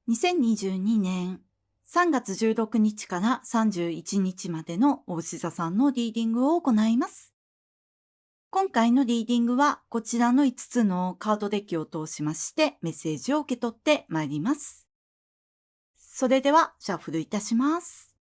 2022年3月16日から31日までのお牛座さんのリーディングを行います。今回のリーディングはこちらの5つのカードデッキを通しましてメッセージを受け取ってまいります。それではシャッフルいたします。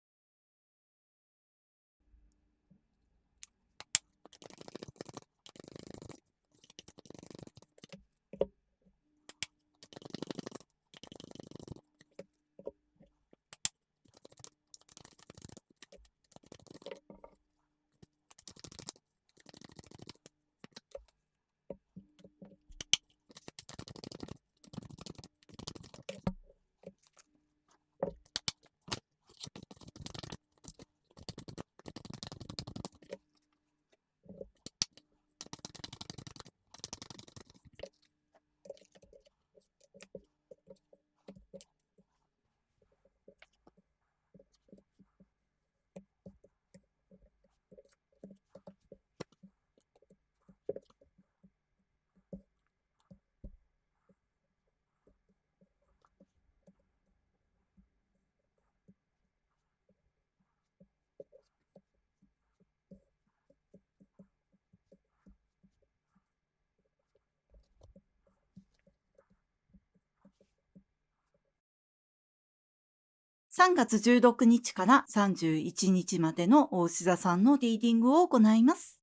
3月16日から31日までのお牛座さんのリーディングを行います。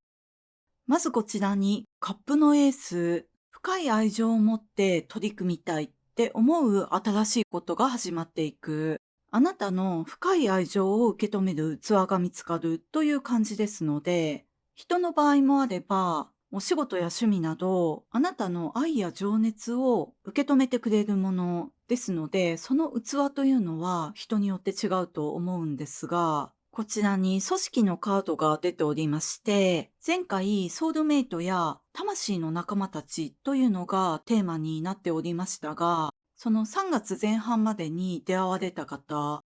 まずこちらにカップのエース、深い愛情を持って取り組みたいって思う新しいことが始まっていく。あなたの深い愛情を受け止める器が見つかるという感じですので、人の場合もあれば、お仕事や趣味など、あなたの愛や情熱を受け止めてくれるものですので、その器というのは人によって違うと思うんですが、こちらに組織のカードが出ておりまして、前回ソウルメイトや魂の仲間たちというのがテーマになっておりましたが、その3月前半までに出会われた方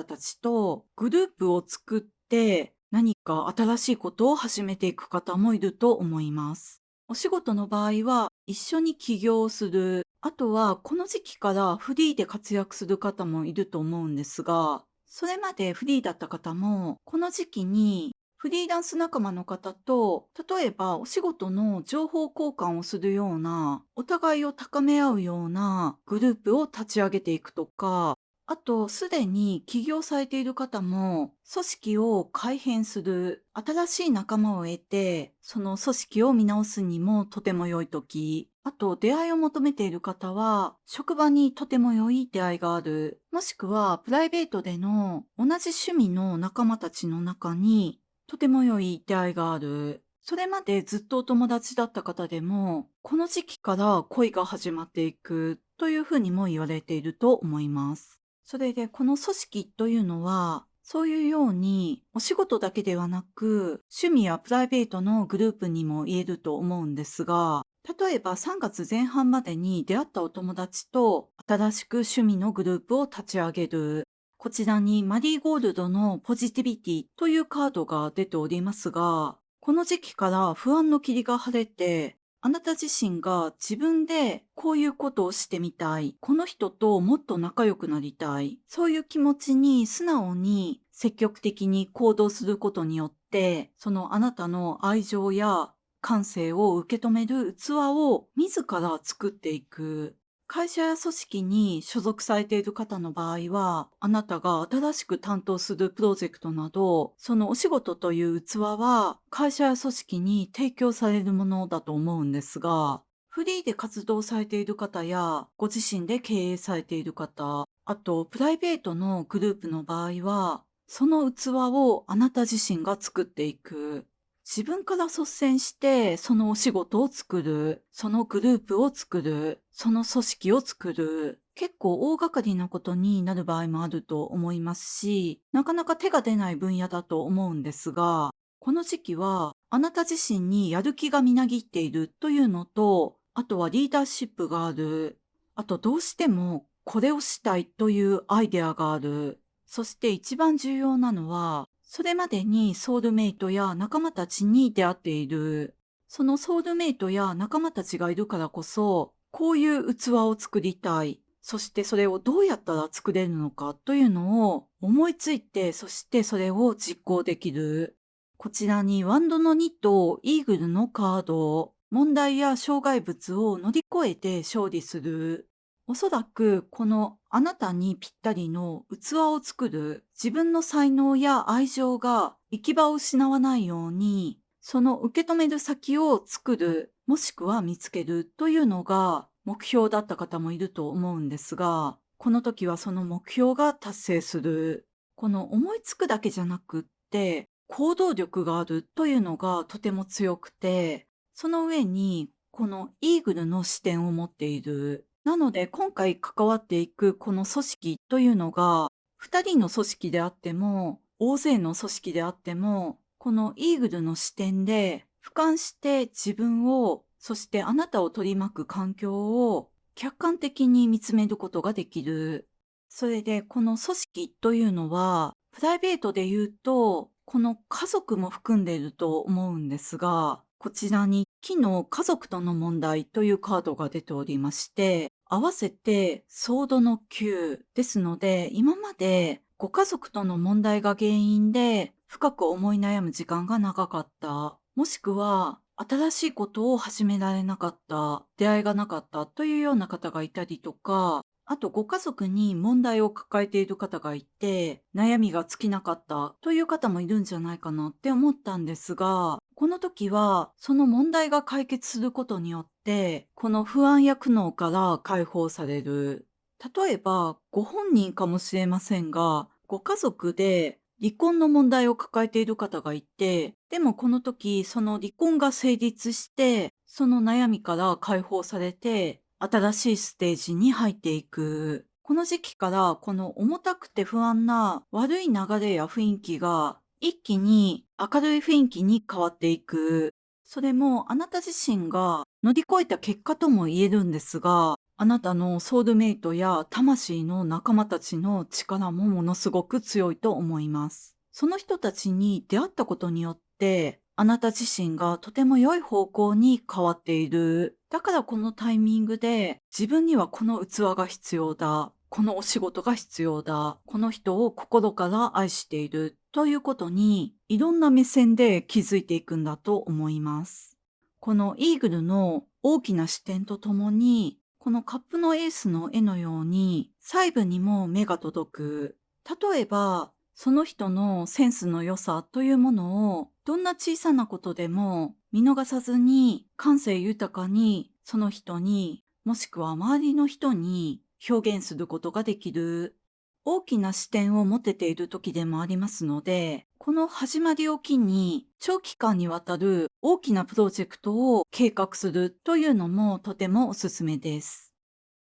たちとグループを作って何か新しいことを始めていく方もいると思います。お仕事の場合は一緒に起業をする、あとはこの時期からフリーで活躍する方もいると思うんですが、それまでフリーだった方もこの時期にフリーランス仲間の方と、例えばお仕事の情報交換をするような、お互いを高め合うようなグループを立ち上げていくとか、あと、すでに起業されている方も、組織を改変する、新しい仲間を得て、その組織を見直すにもとても良い時。あと、出会いを求めている方は、職場にとても良い出会いがある。もしくは、プライベートでの同じ趣味の仲間たちの中に、とても良い出会いがある。それまでずっとお友達だった方でも、この時期から恋が始まっていくというふうにも言われていると思います。それでこの組織というのは、そういうようにお仕事だけではなく、趣味やプライベートのグループにも言えると思うんですが、例えば3月前半までに出会ったお友達と新しく趣味のグループを立ち上げる。こちらにマリーゴールドのポジティビティというカードが出ておりますが、この時期から不安の霧が晴れて、あなた自身が自分でこういうことをしてみたい。この人ともっと仲良くなりたい。そういう気持ちに素直に積極的に行動することによって、そのあなたの愛情や感性を受け止める器を自ら作っていく。会社や組織に所属されている方の場合は、あなたが新しく担当するプロジェクトなど、そのお仕事という器は会社や組織に提供されるものだと思うんですが、フリーで活動されている方や、ご自身で経営されている方、あとプライベートのグループの場合は、その器をあなた自身が作っていく。自分から率先して、そのお仕事を作る、そのグループを作る、その組織を作る。結構大掛かりなことになる場合もあると思いますし、なかなか手が出ない分野だと思うんですが、この時期はあなた自身にやる気がみなぎっているというのと、あとはリーダーシップがある。あとどうしてもこれをしたいというアイデアがある。そして一番重要なのは、それまでにソウルメイトや仲間たちに出会っている。そのソウルメイトや仲間たちがいるからこそ、こういう器を作りたい。そしてそれをどうやったら作れるのかというのを思いついて、そしてそれを実行できる。こちらにワンドの2とイーグルのカード、問題や障害物を乗り越えて勝利する。おそらくこのあなたにぴったりの器を作る、自分の才能や愛情が行き場を失わないように、その受け止める先を作る、もしくは見つけるというのが目標だった方もいると思うんですが、この時はその目標が達成する。この思いつくだけじゃなくって、行動力があるというのがとても強くて、その上にこのイーグルの視点を持っている。なので今回関わっていくこの組織というのが、2人の組織であっても、大勢の組織であっても、このイーグルの視点で俯瞰して自分を、そしてあなたを取り巻く環境を客観的に見つめることができる。それでこの組織というのは、プライベートで言うと、この家族も含んでいると思うんですが、こちらに昨日家族との問題というカードが出ておりまして、合わせてソードの9ですので、今までご家族との問題が原因で深く思い悩む時間が長かった。もしくは新しいことを始められなかった、出会いがなかったというような方がいたりとか、あとご家族に問題を抱えている方がいて、悩みが尽きなかったという方もいるんじゃないかなって思ったんですが、この時はその問題が解決することによって、この不安や苦悩から解放される。例えば、ご本人かもしれませんが、ご家族で離婚の問題を抱えている方がいて、でもこの時、その離婚が成立して、その悩みから解放されて、新しいステージに入っていく。この時期からこの重たくて不安な悪い流れや雰囲気が一気に明るい雰囲気に変わっていく。それもあなた自身が乗り越えた結果とも言えるんですが、あなたのソウルメイトや魂の仲間たちの力もものすごく強いと思います。その人たちに出会ったことによって、あなた自身がとても良い方向に変わっている。だからこのタイミングで自分にはこの器が必要だ。このお仕事が必要だ。この人を心から愛している。ということにいろんな目線で気づいていくんだと思います。このイーグルの大きな視点とともに、このカップのエースの絵のように細部にも目が届く。例えば、その人のセンスの良さというものをどんな小さなことでも見逃さずに感性豊かにその人にもしくは周りの人に表現することができる大きな視点を持てている時でもありますので、この始まりを機に長期間にわたる大きなプロジェクトを計画するというのもとてもおすすめです。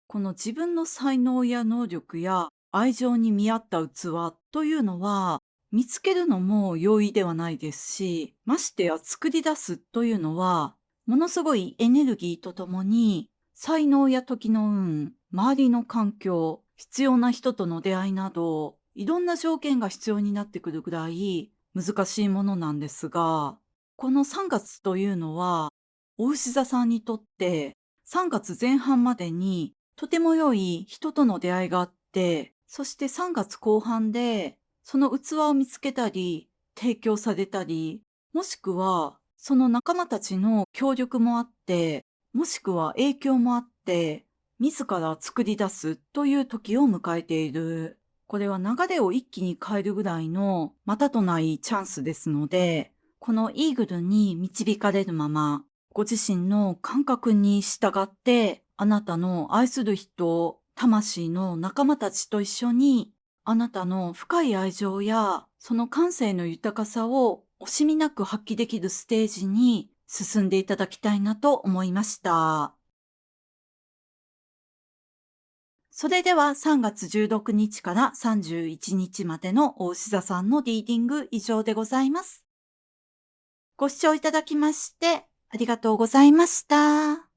この自分の才能や能力や愛情に見合った器というのは見つけるのも容易ではないですし、ましてや作り出すというのはものすごいエネルギーとともに才能や時の運、周りの環境、必要な人との出会いなどいろんな条件が必要になってくるぐらい難しいものなんですが、この3月というのは、お牛座さんにとって3月前半までにとても良い人との出会いがあって、そして3月後半でその器を見つけたり、提供されたり、もしくはその仲間たちの協力もあって、もしくは影響もあって、自ら作り出すという時を迎えている。これは流れを一気に変えるぐらいのまたとないチャンスですので、このイーグルに導かれるまま、ご自身の感覚に従って、あなたの愛する人、魂の仲間たちと一緒に、あなたの深い愛情や、その感性の豊かさを惜しみなく発揮できるステージに進んでいただきたいなと思いました。それでは3月16日から31日までの大志座さんのリーディング以上でございます。ご視聴いただきましてありがとうございました。